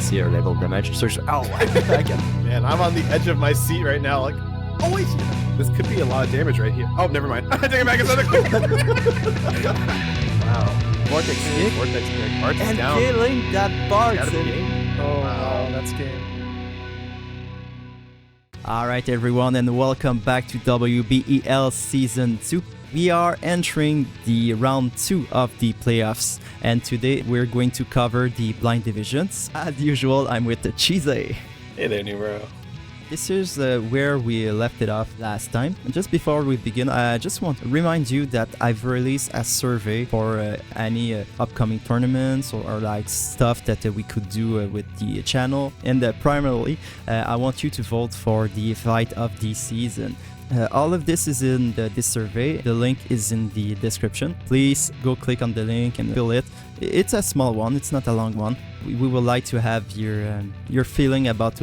see her level damage. Search. Oh, again. Man, I'm on the edge of my seat right now. Like, oh wait, this could be a lot of damage right here. Oh, never mind. I take it back. It's another quick. Wow. Vortex kick. Vortex kick. Bart's And down. killing that Bart. Gotta be game. Oh, Wow. wow, that's game. Alright everyone, and welcome back to Wbel Season 2. We are entering the round 2 of the playoffs, and today we're going to cover the blind divisions. As usual, I'm with the Chisei. Hey there, Numero. This is where we left it off last time. And just before we begin, I just want to remind you that I've released a survey for any upcoming tournaments or like stuff that we could do with the channel. And primarily, I want you to vote for the fight of the season. All of this is in this survey. The link is in the description. Please go click on the link and fill it. It's a small one, it's not a long one. We would like to have your feeling about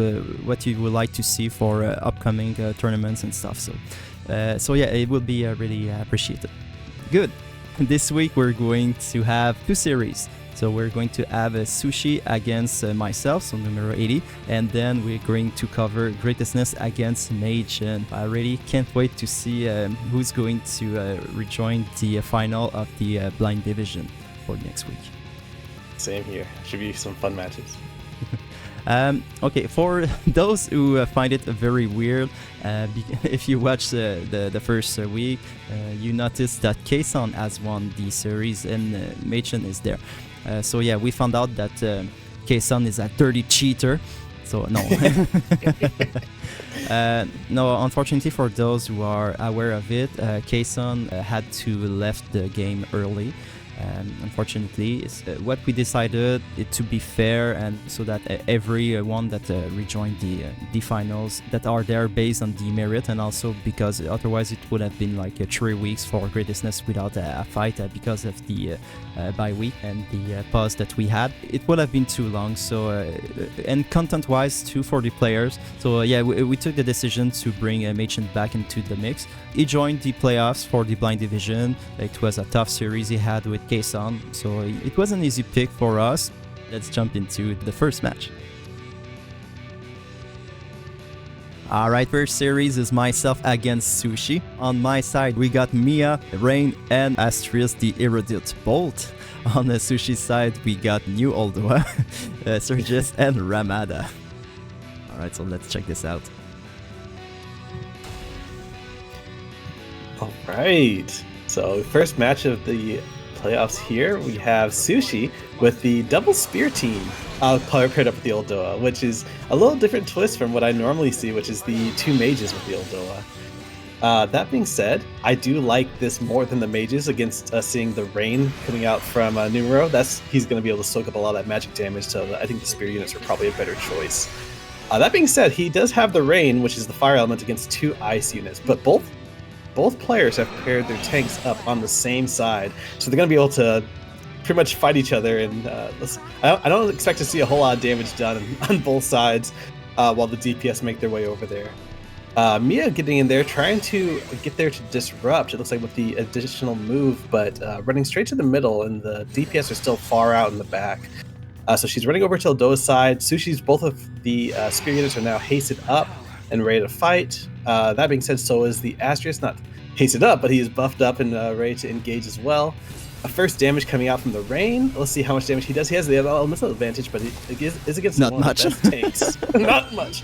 what you would like to see for upcoming tournaments and stuff. So yeah, it will be really appreciated. Good. This week we're going to have 2 series. So we're going to have a Sushi against myself, so numero 80, and then we're going to cover Greatestness against Maechen. I really can't wait to see who's going to rejoin the final of the blind division for next week. Same here. Should be some fun matches. Okay, for those who find it very weird, if you watch the first week, you notice that Kason has won the series and Maechen is there. So yeah, we found out that Kason is a dirty cheater. So no. No, unfortunately for those who are aware of it, Kason had to left the game early. Unfortunately, what we decided to be fair and so that everyone that rejoined the finals that are there based on the merit, and also because otherwise it would have been like 3 weeks for Greatestness without a fight because of the bye week and the pause that we had. It would have been too long. So and content wise too for the players. So yeah, we took the decision to bring Maechen back into the mix. He joined the playoffs for the blind division. It was a tough series he had with Kason, so it was an easy pick for us. Let's jump into the first match. Alright, first series is myself against Sushi. On my side, we got Mia, Rain, and Astris the Erudite Bolt. On the Sushi side, we got New Oldoa, Surges, and Ramada. Alright, so let's check this out. All right. So first match of the playoffs here, we have Sushi with the double spear team paired up with the Oldoa, which is a little different twist from what I normally see, which is the 2 mages with the Oldoa. That being said, I do like this more than the mages against seeing the rain coming out from Numero. He's going to be able to soak up a lot of that magic damage, so I think the spear units are probably a better choice. That being said, he does have the rain, which is the fire element, against 2 ice units, but both players have paired their tanks up on the same side, so they're going to be able to pretty much fight each other. And I don't expect to see a whole lot of damage done on both sides while the DPS make their way over there. Mia getting in there, trying to get there to disrupt, it looks like, with the additional move, but running straight to the middle, and the DPS are still far out in the back. So she's running over to Oldoa's side. Sushi's, both of the spear units are now hasted up and ready to fight. That being said, so is the Astris, not hasted up, but he is buffed up and ready to engage as well. First damage coming out from the rain. Let's see how much damage he does. He has the elemental advantage, but it is against not one much. of the best tanks. Not much.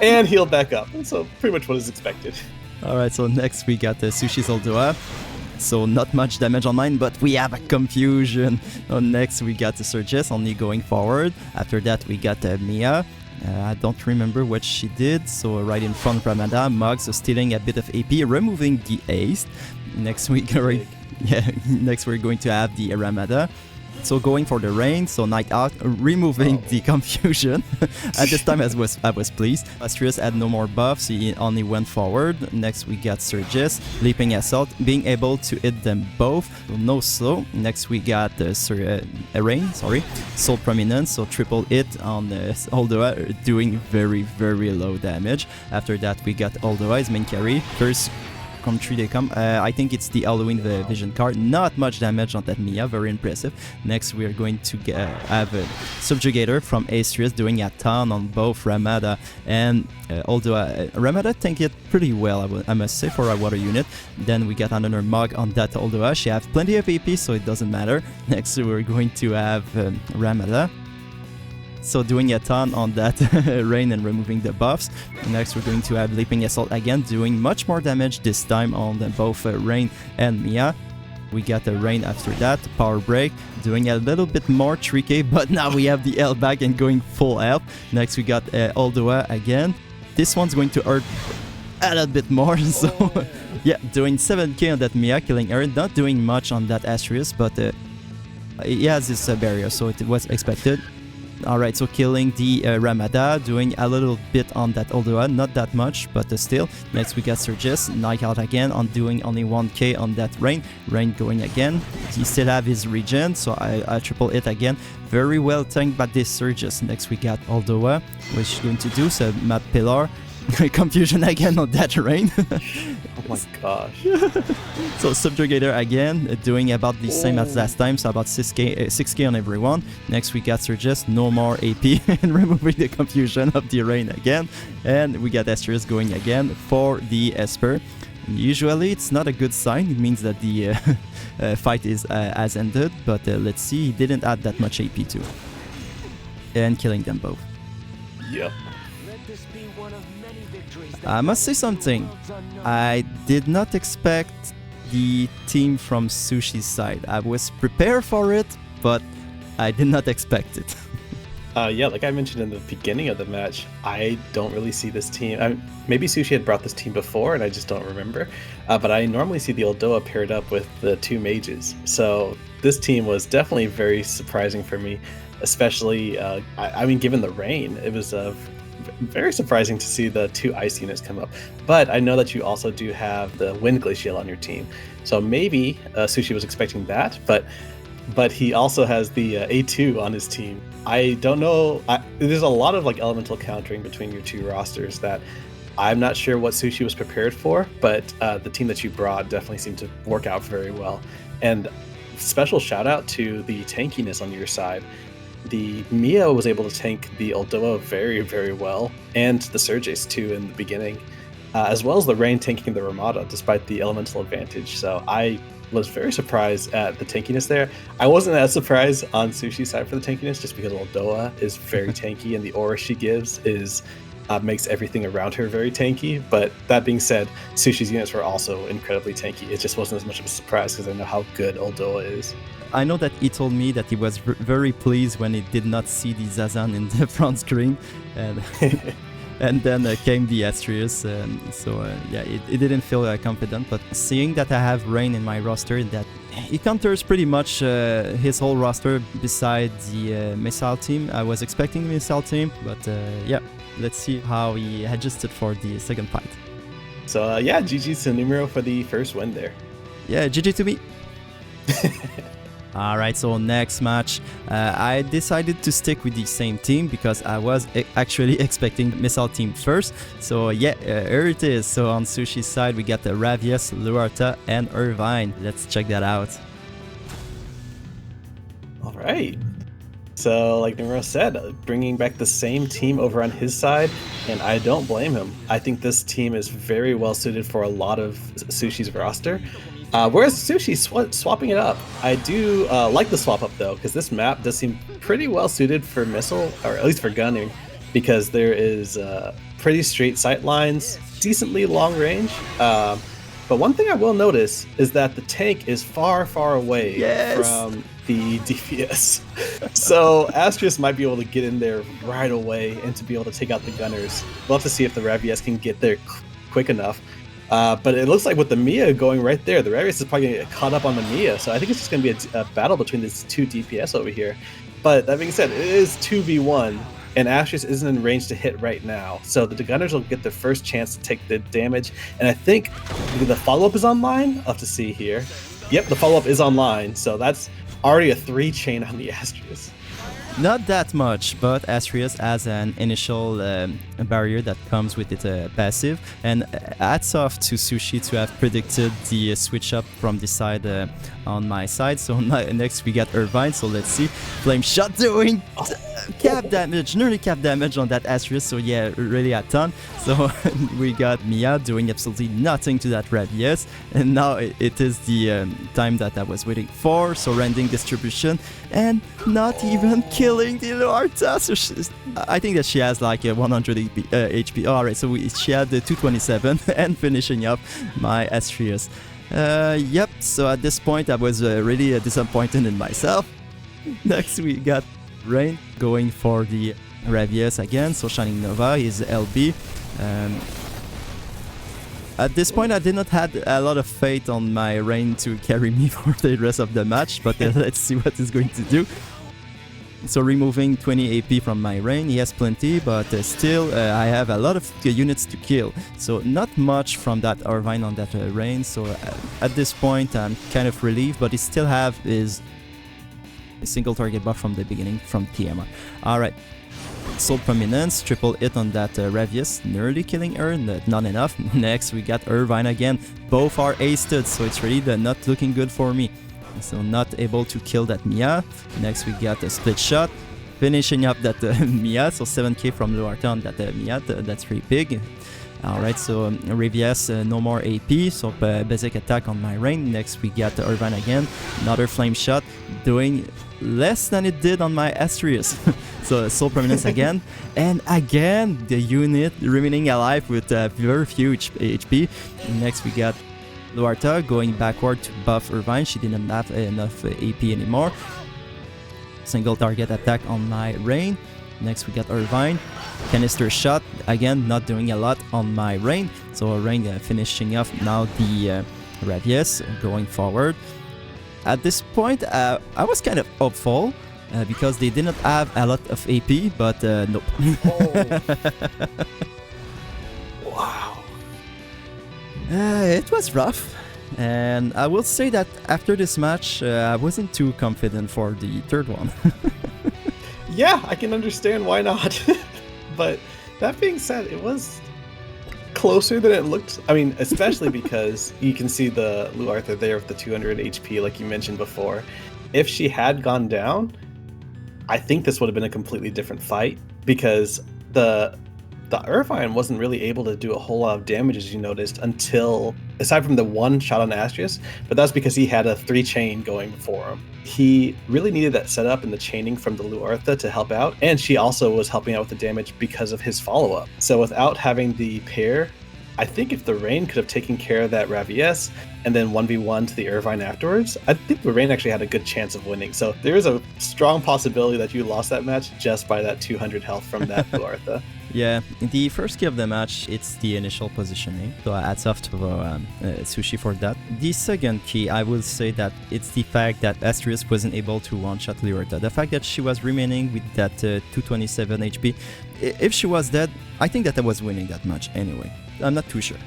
And healed back up. So pretty much what is expected. Alright, so next we got the Sushi's Oldoa. So not much damage on mine, but we have a confusion. Next we got the Surges, only going forward. After that we got Mia. I don't remember what she did, so right in front of Ramada, Mugs stealing a bit of AP, removing the haste. Next week, next we're going to have the Ramada. So going for the rain, so Night Out, removing the confusion. At this time I was pleased. Astris had no more buffs, he only went forward. Next we got Surges, Leaping Assault, being able to hit them both, no slow. Next we got Rain, Soul Prominence, so triple hit on Oldoa, doing very, very low damage. After that we got Oldoa's main carry. First country they come. I think it's the Halloween Vision card. Not much damage on that Mia, very impressive. Next we are going to have a Subjugator from Astrius doing a ton on both Ramada and Aldoa. Ramada tanked it pretty well, I must say, for a water unit. Then we got another Mog on that Aldoa. She has plenty of AP, so it doesn't matter. Next we're going to have Ramada. So doing a ton on that Rain and removing the buffs. Next we're going to have Leaping Assault again, doing much more damage this time on both Rain and Mia. We got a Rain after that, Power Break, doing a little bit more tricky, but now we have the L back and going full help. Next we got Aldoa again. This one's going to hurt a little bit more, so yeah, doing 7k on that Mia, killing her, not doing much on that Astrius, but he has this barrier, so it was expected. Alright, so killing the Ramada, doing a little bit on that Aldoa, not that much, but still. Next we got Surges, Knockout again on doing only 1k on that Rain. Rain going again. He still have his regen, so I triple it again. Very well tanked by this Surges. Next we got Aldoa, which is going to do some Map Pillar. Confusion again on that Rain. Oh my gosh. So Subjugator again, doing about the same as last time, so about 6k on everyone. Next we got Surges, no more AP, and removing the confusion of the Rain again. And we got Astrius going again for the Esper. Usually it's not a good sign, it means that the fight has ended, but let's see, he didn't add that much AP too. And killing them both. Yep. I must say something. I did not expect the team from Sushi's side. I was prepared for it, but I did not expect it. Yeah, like I mentioned in the beginning of the match, I don't really see this team. Maybe Sushi had brought this team before and I just don't remember. But I normally see the Aldoa paired up with the two mages. So this team was definitely very surprising for me, especially, I mean, given the rain, it was very surprising to see the two ice units come up. But I know that you also do have the Wind Glacial on your team. So maybe Sushi was expecting that, but he also has the A2 on his team. I don't know. There's a lot of like elemental countering between your two rosters that I'm not sure what Sushi was prepared for, but the team that you brought definitely seemed to work out very well. And special shout out to the tankiness on your side. The Mia was able to tank the Aldoa very, very well, and the Surges too in the beginning, as well as the Rain tanking the Ramada despite the elemental advantage. So I was very surprised at the tankiness there. I wasn't as surprised on Sushi's side for the tankiness, just because Aldoa is very tanky and the aura she gives is makes everything around her very tanky. But that being said, Sushi's units were also incredibly tanky. It just wasn't as much of a surprise because I know how good Aldoa is. I know that he told me that he was very pleased when he did not see the Zazan in the front screen, and and then came the Astrius, yeah, it didn't feel confident, but seeing that I have Rain in my roster, that he counters pretty much his whole roster besides the Missile team. I was expecting the Missile team, but yeah, let's see how he adjusted for the second fight. So yeah, GG's to Numero for the first win there. Yeah, GG to me. Alright, so next match, I decided to stick with the same team because I was actually expecting Missile team first. So yeah, here it is. So on Sushi's side, we got the Ravius, Luarta, and Irvine. Let's check that out. Alright. So like Numero said, bringing back the same team over on his side, and I don't blame him. I think this team is very well suited for a lot of Sushi's roster. Whereas Sushi swapping it up. I do like the swap up though, because this map does seem pretty well suited for missile, or at least for gunning, because there is pretty straight sight lines, decently long range. But one thing I will notice is that the tank is far, far away from the DPS. So Astrius might be able to get in there right away and to be able to take out the gunners. We'll have to see if the Ravius can get there quick enough. But it looks like with the Mia going right there, the Ravius is probably going to get caught up on the Mia. So I think it's just going to be a battle between these two DPS over here. But that being said, it is 2v1, and Astrius isn't in range to hit right now. So the Gunners will get the first chance to take the damage. And I think the follow-up is online. I'll have to see here. Yep, the follow-up is online. So that's already a 3 chain on the Astrius. Not that much, but Astrius has an initial barrier that comes with its passive, and hats off to Sushi to have predicted the switch up from this side on my side. So next we got Irvine, so let's see. Flame Shot doing cap damage, nearly cap damage on that Astrius, so yeah, really a ton. So we got Mia doing absolutely nothing to that Ravius, and now it is the time that I was waiting for, so rending distribution, and not even killing the Luarta. So I think that she has like 100 HP. Alright, so she had the 227 and finishing up my Astrius. Yep, so at this point I was really disappointed in myself. Next we got Rain going for the Ravius again, so Shining Nova is LB. At this point I did not have a lot of faith on my Rain to carry me for the rest of the match, but let's see what he's going to do. So removing 20 AP from my Rain, he has plenty, but still I have a lot of units to kill. So not much from that Irvine on that Rain, so at this point I'm kind of relieved, but he still have his single target buff from the beginning from TMR. Alright, Soul Prominence, triple hit on that Ravius, nearly killing her, not enough. Next we got Irvine again, both are aced, so it's really not looking good for me. So not able to kill that Mia. Next we got a split shot, finishing up that Mia, so 7k from Luarta on that Mia, that's pretty big. Alright, so Ravius, no more AP, so basic attack on my Rain. Next we got Irvine again, another flame shot, doing less than it did on my Astrius. So Soul Prominence again, and again the unit remaining alive with very few HP. Next we got Luarta going backward to buff Irvine, she didn't have enough AP anymore. Single target attack on my Rain. Next we got Irvine, canister shot, again not doing a lot on my Rain, so Rain finishing off now the Ravius going forward. At this point I was kind of hopeful because they didn't have a lot of AP, but nope. Wow. It was rough, and I will say that after this match I wasn't too confident for the third one. Yeah, I can understand why not. But that being said, it was closer than it looked. I mean, especially because you can see the Luarta there with the 200 HP like you mentioned before. If she had gone down, I think this would have been a completely different fight, because the Irvine wasn't really able to do a whole lot of damage, as you noticed, until, aside from the one shot on Astrius, but that's because he had a 3-chain going for him. He really needed that setup and the chaining from the Luarta to help out, and she also was helping out with the damage because of his follow-up. So without having the pair, I think if the Rain could have taken care of that Ravius and then 1v1 to the Irvine afterwards, I think the Rain actually had a good chance of winning. So there is a strong possibility that you lost that match just by that 200 health from that Luarta. Yeah, the first key of the match, it's the initial positioning, so hats off to Sushi for that. The second key, I will say that it's the fact that Astrius wasn't able to one-shot Luarta. The fact that she was remaining with that 227 HP, if she was dead, I think that I was winning that match anyway. I'm not too sure.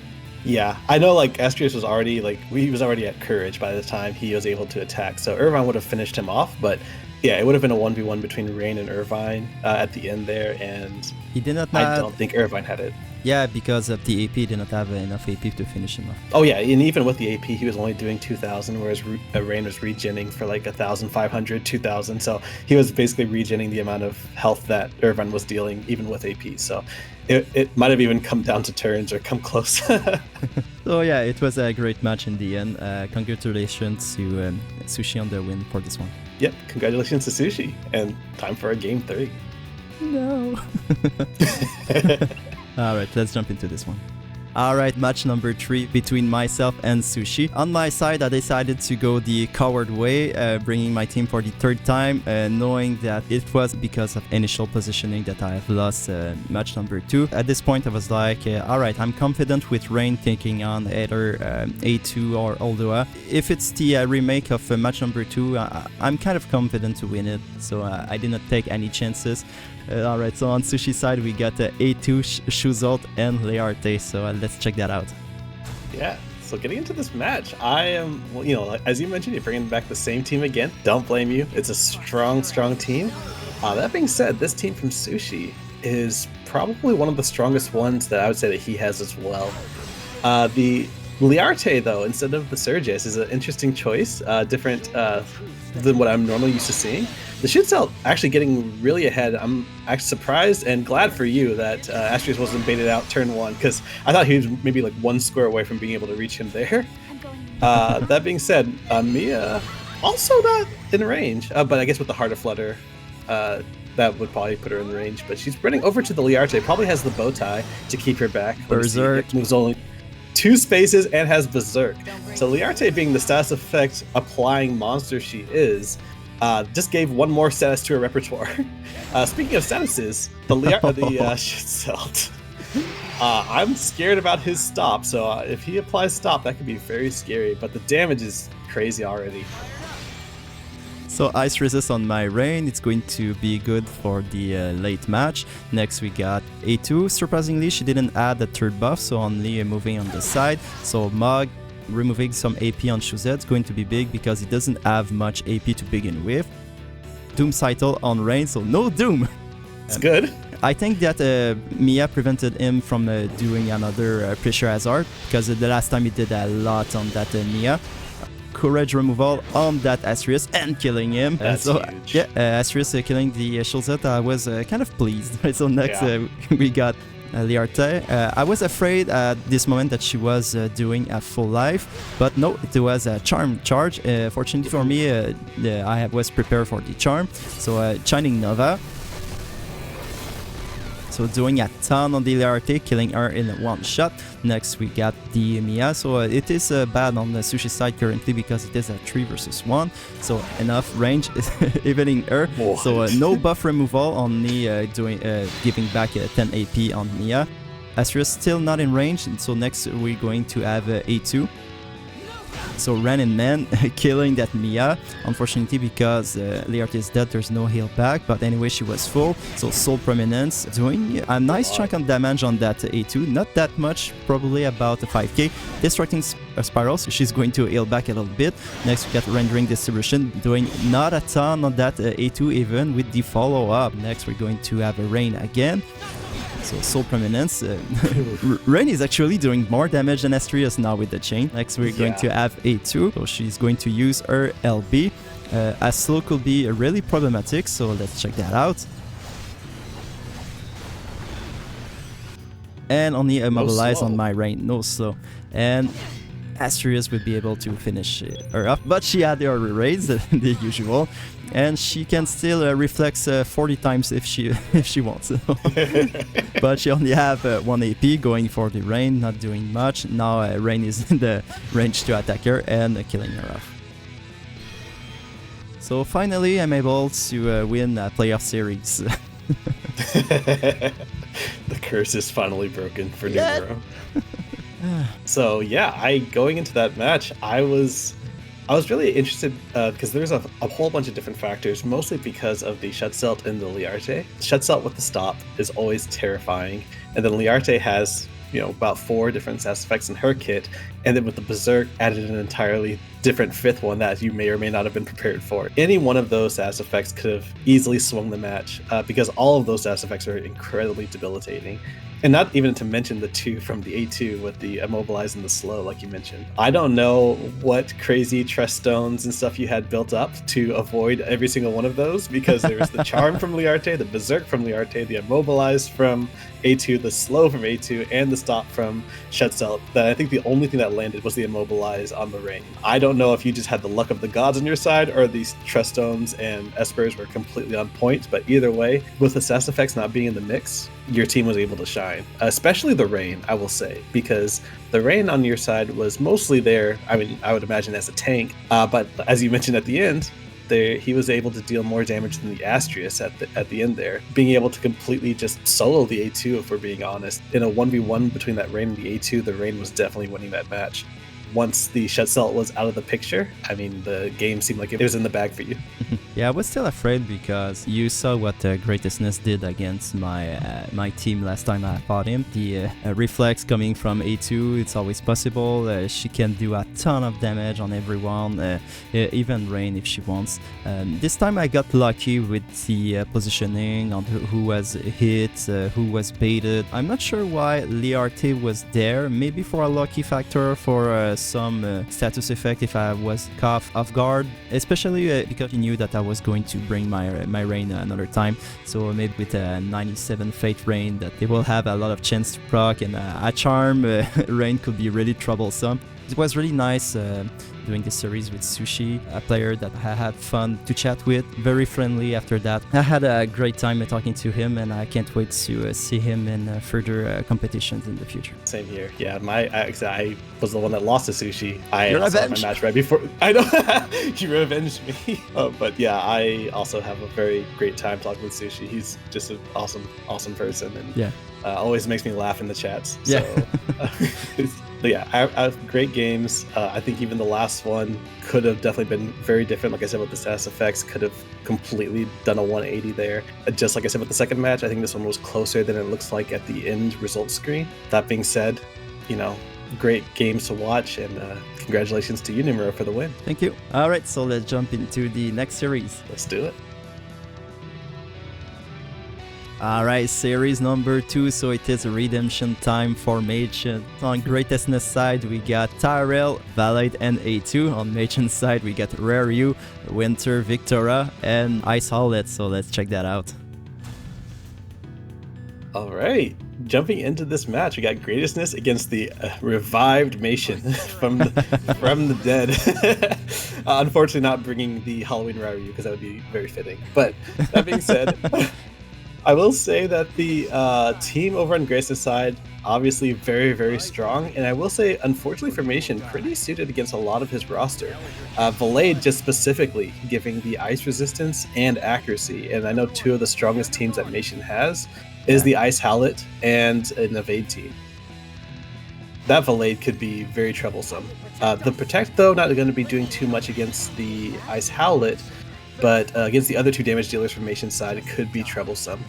Yeah, I know like Astrius was already he was already at courage by the time he was able to attack, so Irvine would have finished him off, but yeah, it would have been a 1v1 between Rain and Irvine at the end there, and he did not I don't think Irvine had it. Yeah, because of the AP, he did not have enough AP to finish him off. Oh yeah, and even with the AP, he was only doing 2,000, whereas Rain was regenning for like 1,500, 2,000, so he was basically regenning the amount of health that Irvine was dealing, even with AP, so it might have even come down to turns or come close. So yeah, it was a great match in the end. Congratulations to Sushi on the win for this one. Yep, congratulations to Sushi, and time for a game 3. No. Alright, let's jump into this one. Alright, match number 3 between myself and Sushi. On my side, I decided to go the coward way, bringing my team for the third time, knowing that it was because of initial positioning that I have lost match number 2. At this point, I was like, alright, I'm confident with Rain taking on either A2 or Oldoa. If it's the remake of match number 2, I'm kind of confident to win it, so I did not take any chances. Alright, so on Sushi's side, we got A2, Shuzot, and Learte, so let's check that out. Yeah, so getting into this match, I am, as you mentioned, you're bringing back the same team again. Don't blame you. It's a strong team. That being said, this team from Sushi is probably one of the strongest ones that I would say that he has as well. The Liarte, though, instead of the Sergius, is an interesting choice, different than what I'm normally used to seeing. The Shitzel actually getting really ahead. I'm actually surprised and glad for you that Astrius wasn't baited out turn 1, because I thought he was maybe like 1 square away from being able to reach him there. That being said, Mia also not in range, but I guess with the Heart of Flutter, that would probably put her in range. But she's running over to the Liarte, probably has the bow tie to keep her back. Berserk. Moves only 2 spaces and has Berserk. So Liarte, being the status effect applying monster she is, just gave 1 more status to her repertoire. Speaking of statuses, the Shitzel. I'm scared about his stop, so if he applies stop, that could be very scary, but the damage is crazy already. So Ice Resist on my Rain, it's going to be good for the late match. Next we got A2. Surprisingly, she didn't add a 3rd buff, so only moving on the side. So Mog removing some AP on Shuzet is going to be big because he doesn't have much AP to begin with. Doom Cycle on Rain, so no Doom! It's good. I think that Mia prevented him from doing another Pressure Hazard, because the last time he did a lot on that Mia. Courage removal on that Astrius and killing him. That's so, huge. Yeah, Astrius killing the Shulzet, I was kind of pleased. So next we got Liarte. I was afraid at this moment that she was doing a full life, but no, it was a charm charge. Fortunately for me, I was prepared for the charm. So Shining Nova. So doing a ton on the Liarte, killing her in 1 shot. Next we got the Mia, so it is bad on the Sushi side currently because it is a 3 versus 1, so enough range is evening her. What? So no buff removal, only giving back 10 AP on Mia. Astrius still not in range, and so next we're going to have A2. So Ren and Man killing that Mia, unfortunately because Liarte is dead, there's no heal back, but anyway she was full, so Soul Prominence doing a nice chunk of damage on that A2, not that much, probably about 5k, Destructing Spirals, she's going to heal back a little bit. Next we got Rendering Distribution, doing not a ton on that A2 even with the follow-up. Next we're going to have a Rain again. So Soul Prominence. Rain is actually doing more damage than Astrius now with the chain. Next we're going to have A2. So she's going to use her LB. As slow could be really problematic, so let's check that out. And only immobilize on my Rain, no slow. And Astrius would be able to finish her up, but she had her raise, the usual. And she can still reflex 40 times if she wants. But she only have 1 AP going for the Rain, not doing much. Now Rain is in the range to attack her and killing her off. So finally I'm able to win a playoff series. The curse is finally broken for Numero. So yeah, going into that match, I was really interested because there's a whole bunch of different factors, mostly because of the Shutselt and the Liarte. Shutselt with the stop is always terrifying, and then Liarte has about 4 different status effects in her kit, and then with the Berserk added an entirely different 5th one that you may or may not have been prepared for. Any one of those status effects could have easily swung the match because all of those status effects are incredibly debilitating. And not even to mention the 2 from the A2 with the immobilize and the slow, like you mentioned. I don't know what crazy trust stones and stuff you had built up to avoid every single one of those, because there was the charm from Liarte, the Berserk from Liarte, the immobilize from A2, the slow from A2, and the stop from Shutzel. That I think the only thing that landed was the immobilize on the Rain. I don't know if you just had the luck of the gods on your side or these trust stones and espers were completely on point, but either way, with the status effects not being in the mix, your team was able to shine, especially the Rain, I will say, because the Rain on your side was mostly there, I mean, I would imagine as a tank, but as you mentioned at the end, he was able to deal more damage than the Astrius at the end there, being able to completely just solo the A2, if we're being honest. In a 1v1 between that Rain and the A2, the Rain was definitely winning that match. once the Shutzelt was out of the picture, I mean, the game seemed like it was in the bag for you. Yeah, I was still afraid because you saw what Greatestness did against my team last time I fought him. The reflex coming from A2, it's always possible. She can do a ton of damage on everyone, even Rain if she wants. This time I got lucky with the positioning on who was hit, who was baited. I'm not sure why Liarte was there, maybe for a lucky factor, for some status effect if I was caught off guard, especially because he knew that I was going to bring my Rain another time, so maybe with a 97 Fate Rain that they will have a lot of chance to proc, and a Charm Rain could be really troublesome. It was really nice doing this series with Sushi, a player that I had fun to chat with, very friendly after that. I had a great time talking to him, and I can't wait to see him in further competitions in the future. Same here. Yeah, I was the one that lost to Sushi. I You're also had my revenge. match right before. I know you revenged me. But yeah, I also have a very great time talking with Sushi. He's just an awesome person, and Yeah. always makes me laugh in the chats. Yeah. So, but yeah, I have great games. I think even the last one could have definitely been very different. Like I said, with the status effects, could have completely done a 180 there. Just like I said with the second match, I think this one was closer than it looks like at the end results screen. That being said, great games to watch, and congratulations to you, Numero, for the win. Thank you. All right, so let's jump into the next series. Let's do it. Alright, series number 2, so it is redemption time for Maechen. On Greatestness side, we got Tyrell, Valade, and A2. On Maechen side, we got Raryu, Winter, Victora, and Ice Howlet, so let's check that out. All right, jumping into this match, we got Greatestness against the revived Maechen from the dead. Unfortunately, not bringing the Halloween Raryu because that would be very fitting. But that being said, I will say that the team over on Greatestness side, obviously very, very strong. And I will say, unfortunately for Maechen, pretty suited against a lot of his roster. Valade just specifically giving the ice resistance and accuracy. And I know two of the strongest teams that Maechen has is the Ice Howlet and an Evade team. That Valade could be very troublesome. The Protect, though, not going to be doing too much against the Ice Howlet, but against the other two damage dealers from Maechen's side, it could be troublesome.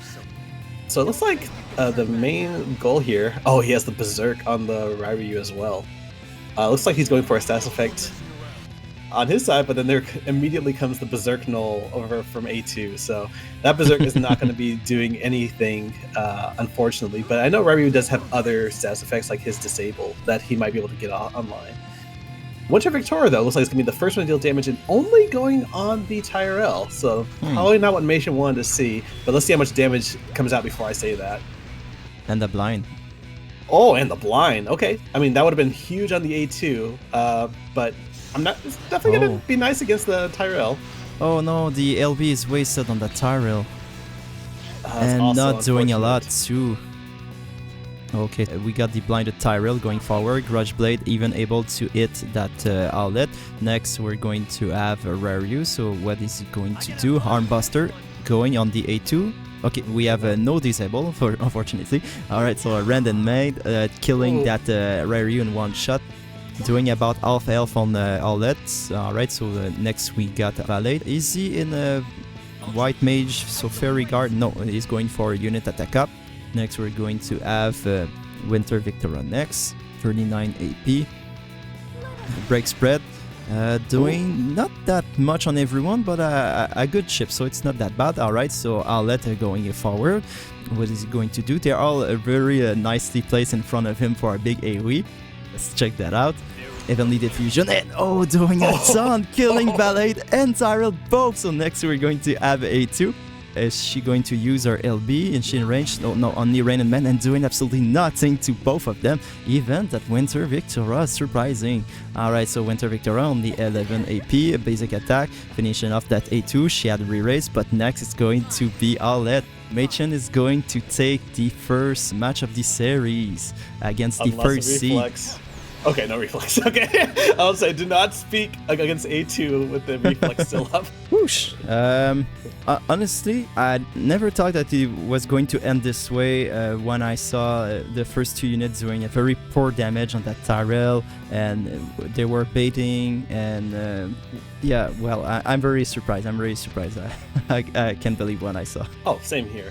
So it looks like the main goal here... Oh, he has the Berserk on the Raryu as well. Looks like he's going for a status effect on his side, but then there immediately comes the Berserk Null over from A2. So that Berserk is not going to be doing anything, unfortunately. But I know Raryu does have other status effects like his Disable that he might be able to get online. Winter Victoria, though, looks like it's going to be the first one to deal damage and only going on the Tyrell. So probably not what Maechen wanted to see, but let's see how much damage comes out before I say that. And the blind. Oh, and the blind. Okay. I mean, that would have been huge on the A2, but it's definitely going to be nice against the Tyrell. Oh no, the LB is wasted on the Tyrell. That's And also not doing a lot unfortunate. too. Okay, we got the blinded Tyrell going forward. Grudge Blade even able to hit that outlet. Next, we're going to have a Raryu. So what is he going to do? Armbuster going on the A2. Okay, we have no disable, unfortunately. Alright, so a random made, killing that Raryu in one shot. Doing about half health on the outlets. Alright, so next we got Valade. Is he in a White Mage? So Fairy Guard? No, he's going for a unit attack up. Next, we're going to have Winter Victora next, 39 AP. Break spread, doing not that much on everyone, but a good chip, so it's not that bad. Alright, so I'll let her going forward. What is he going to do? They're all very nicely placed in front of him for a big AoE. Let's check that out. Heavenly Diffusion, and doing a ton, killing Valade and Tyrell both. So next, we're going to have A2. Is she going to use her LB? Is she in range? No, only Rain and Man, and doing absolutely nothing to both of them. Even that Winter Victora, surprising. Alright, so Winter Victora on the 11 AP, basic attack, finishing off that A2. She had re-raise, but next it's going to be Alet. Maechen is going to take the first match of the series against the Unless first a seed. reflex. Okay, no reflex. Okay. I was say, do not speak against A2 with the reflex still up. Whoosh. Honestly, I never thought that it was going to end this way when I saw the first two units doing a very poor damage on that Tyrell, and they were baiting, and yeah, well, I'm very surprised. I'm very surprised. I can't believe what I saw. Oh, same here.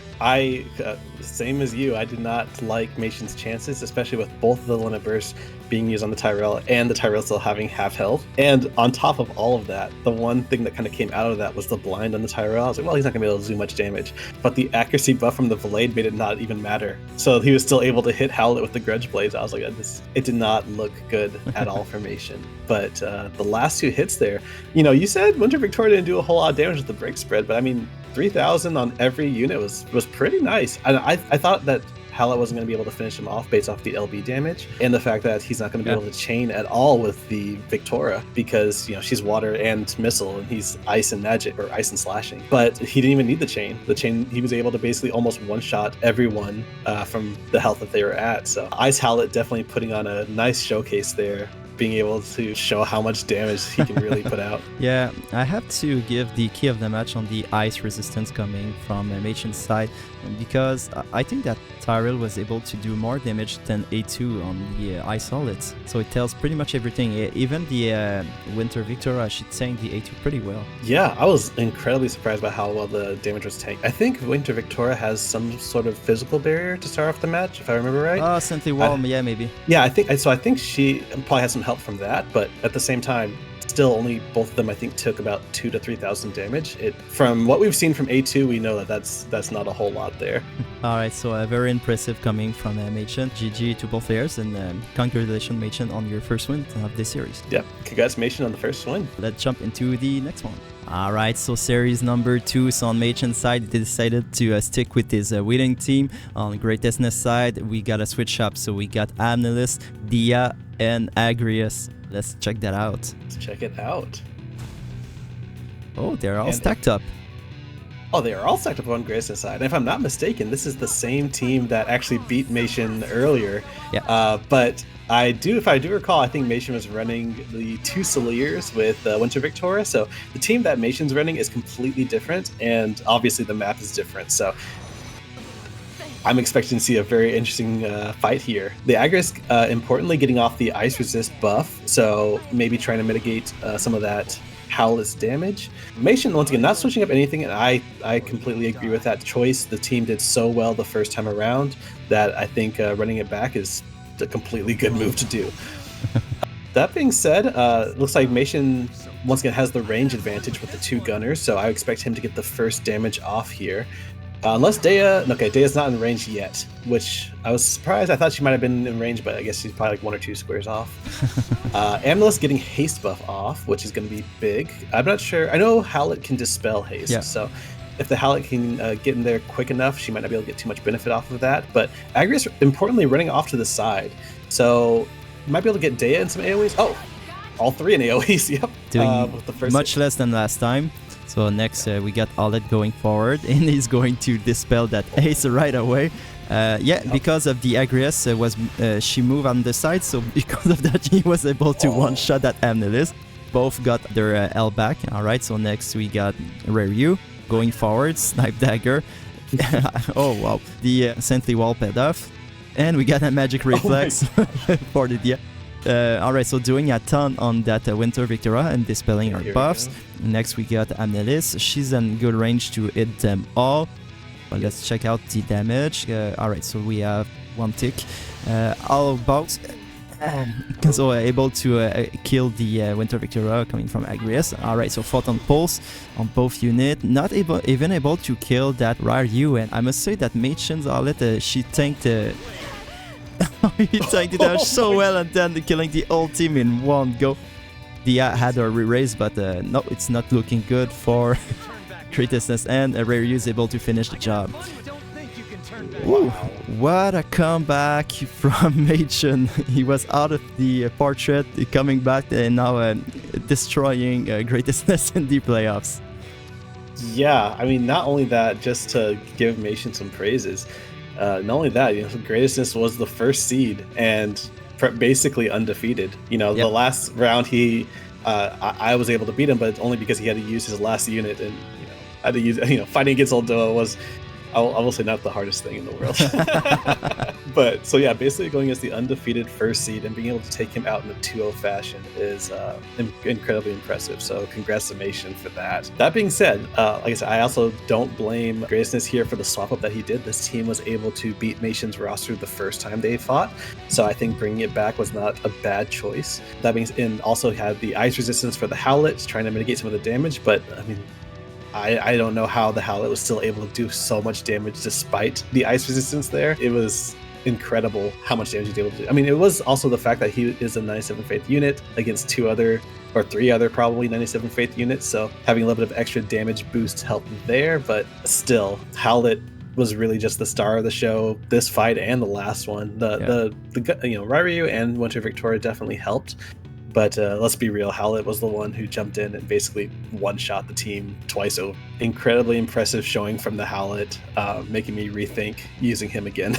Same as you, I did not like Mation's chances, especially with both of the limit bursts being used on the Tyrell and the Tyrell still having half health. And on top of all of that, the one thing that kind of came out of that was the blind on the Tyrell. I was like, well, he's not going to be able to do much damage. But the accuracy buff from the Blade made it not even matter. So he was still able to hit Howlet with the Grudge Blades. I was like, it did not look good at all for Machen. But the last two hits there, you said Winter Victoria didn't do a whole lot of damage with the break spread, but I mean, 3,000 on every unit was pretty nice. And I thought that Howlet wasn't going to be able to finish him off based off the LB damage and the fact that he's not going to be able to chain at all with the Victoria because she's water and missile and he's ice and magic or ice and slashing. But he didn't even need the chain. The chain, he was able to basically almost one-shot everyone from the health that they were at. So Ice Howlet definitely putting on a nice showcase there, being able to show how much damage he can really put out. Yeah, I have to give the key of the match on the ice resistance coming from Machen's side, because I think that Tyrell was able to do more damage than A2 on the ice solids. So it tells pretty much everything. Even the Winter Victoria, she tanked the A2 pretty well. Yeah, I was incredibly surprised by how well the damage was tanked. I think Winter Victoria has some sort of physical barrier to start off the match, if I remember right. Oh, Sentry Wall, yeah, maybe. Yeah, I think she probably has some help from that, but at the same time, still only both of them I think took about 2,000 to 3,000 damage. From what we've seen from A2, we know that that's not a whole lot there. All right, so very impressive coming from Machen. GG to both players, and congratulations Machen on your first win of this series. Yeah, congrats Machen on the first win. Let's jump into the next one. Alright, so series number 2, so on Machen's side, they decided to stick with his winning team. On Greatestness side, we got a switch up, so we got Amnelis, Dia, and Agrius. Let's check that out. Let's check it out. Oh, they're all stacked up. Oh, they are all stacked up on Greatestness side. And if I'm not mistaken, this is the same team that actually beat Machen earlier. Yeah. But if I do recall, I think Machen was running the 2 Soliers with Winter Victoria. So the team that Machen's running is completely different, and obviously the map is different. So I'm expecting to see a very interesting fight here. The Agrius, importantly, getting off the ice resist buff, so maybe trying to mitigate some of that Howlet's damage. Machen, once again, not switching up anything, and I completely agree with that choice. The team did so well the first time around that I think running it back is a completely good move to do. That being said, looks like Machen once again has the range advantage with the 2 gunners, so I expect him to get the first damage off here. Unless Dea's not in range yet, which I was surprised. I thought she might have been in range, but I guess she's probably like 1 or 2 squares off. Amnelis getting haste buff off, which is going to be big. I'm not sure. I know Howlet can dispel haste, so if the Howlet can get in there quick enough, she might not be able to get too much benefit off of that. But Agrius, importantly, running off to the side, so you might be able to get Dea in some AoEs. Oh, all 3 in AoEs, yep. Doing with the first much less than last time. So next we got Olet going forward, and he's going to dispel that ace right away. Because of the Agrius, she moved on the side, so because of that he was able to one-shot that Amnelis. Both got their L back. Alright, so next we got Ryu going forward, Snipe Dagger. Oh wow, the Sentry Wall paid off. And we got a Magic Reflex for the Dia. Alright, so doing a ton on that Winter Victoria and dispelling her buffs. Next we got Amnelis. She's in good range to hit them all. But let's check out the damage. Alright, so we have 1 tick. All about so able to kill the Winter Victoria coming from Agrius. Alright, so Photon Pulse on both units. Not even able to kill that Ryu, and I must say that Machen's Olet, she tanked he tanked it out so well, and then killing the whole team in one go. Dia had a re-raise, but no, it's not looking good for Greatestness, and Ryu is able to finish the job. Ooh, what a comeback from Maechen. He was out of the portrait, coming back, and now destroying Greatestness in the playoffs. Yeah, I mean, not only that, just to give Machen some praises, not only that, Greatestness was the first seed, and basically undefeated. You know, the last round I was able to beat him, but only because he had to use his last unit, and had to use, fighting against Uldoa was, I will say, not the hardest thing in the world. But so yeah, basically going as the undefeated first seed and being able to take him out in a 2-0 fashion is incredibly impressive. So congrats to Maechen for that. That being said, like I said, I also don't blame Greatestness here for the swap up that he did. This team was able to beat Machen's roster the first time they fought, so I think bringing it back was not a bad choice. That means, and also had the ice resistance for the Howlet, trying to mitigate some of the damage. But I mean, I don't know how the Howlet was still able to do so much damage despite the ice resistance there. It was incredible how much damage he's able to do. I mean, it was also the fact that he is a 97 Faith unit against 3 other probably 97 Faith units, so having a little bit of extra damage boost helped there. But still, Howlet was really just the star of the show this fight and the last one. The Ryu and Winter Victoria definitely helped. But let's be real, Howlet was the one who jumped in and basically one-shot the team twice over. Incredibly impressive showing from the Howlet, making me rethink using him again.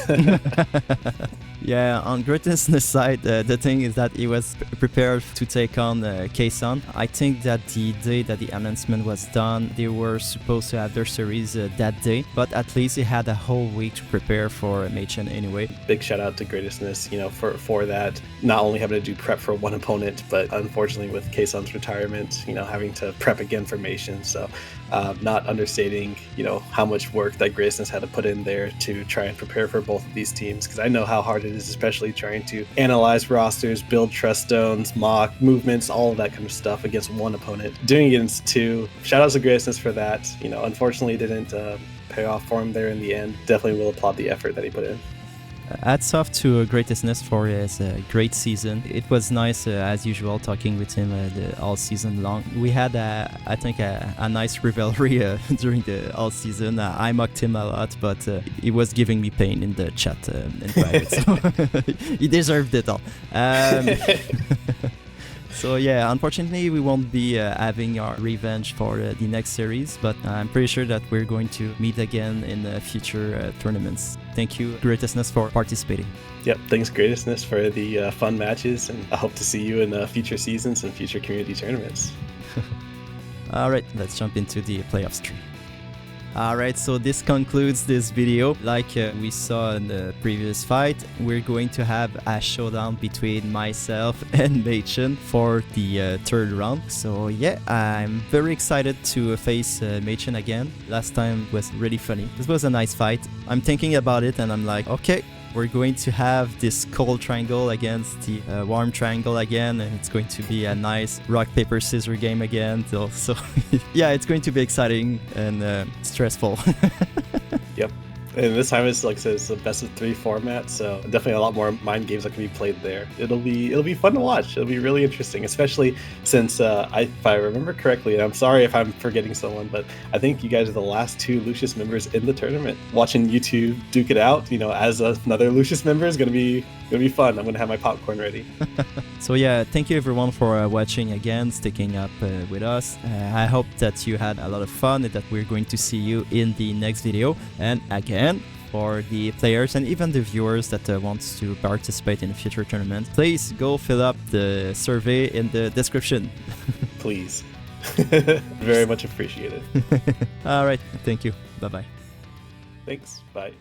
Yeah, on Greatestness' side, the thing is that he was prepared to take on Kayson. I think that the day that the announcement was done, they were supposed to have their series that day, but at least he had a whole week to prepare for Maechen anyway. Big shout out to Greatestness, for that. Not only having to do prep for one opponent, but unfortunately with Kayson's retirement, having to prep again for Maechen. So not understating, how much work that Greatestness had to put in there to try and prepare for both of these teams, because I know how hard it is, especially trying to analyze rosters, build trust stones, mock movements, all of that kind of stuff against one opponent. Doing it against 2, shout out to Greatestness for that. Unfortunately it didn't pay off for him there in the end. Definitely will applaud the effort that he put in. Hats off to Greatestness for his great season. It was nice, as usual, talking with him all season long. We had, I think, a nice rivalry during the all season. I mocked him a lot, but he was giving me pain in the chat in private. So he deserved it all. So yeah, unfortunately we won't be having our revenge for the next series, but I'm pretty sure that we're going to meet again in future tournaments. Thank you, Greatestness, for participating. Yep, thanks Greatestness for the fun matches, and I hope to see you in future seasons and future community tournaments. Alright, let's jump into the playoffs tree. Alright, so this concludes this video. Like we saw in the previous fight, we're going to have a showdown between myself and Maechen for the third round. So yeah, I'm very excited to face Maechen again. Last time was really funny. This was a nice fight. I'm thinking about it and I'm like, okay, we're going to have this cold triangle against the warm triangle again, and it's going to be a nice rock, paper, scissors game again. So yeah, it's going to be exciting and stressful. Yep. And this time it's like I said, it's a best of 3 format, so definitely a lot more mind games that can be played there. It'll be fun to watch. It'll be really interesting, especially since if I remember correctly, and I'm sorry if I'm forgetting someone, but I think you guys are the last 2 Lucius members in the tournament. Watching you 2 duke it out, as another Lucius member is gonna be fun. I'm gonna have my popcorn ready. So yeah, thank you everyone for watching again, sticking up with us. I hope that you had a lot of fun and that we're going to see you in the next video. And again, for the players and even the viewers that wants to participate in a future tournament, please go fill up the survey in the description. Please. Very much appreciated. All right, thank you. Bye-bye. Thanks. Bye.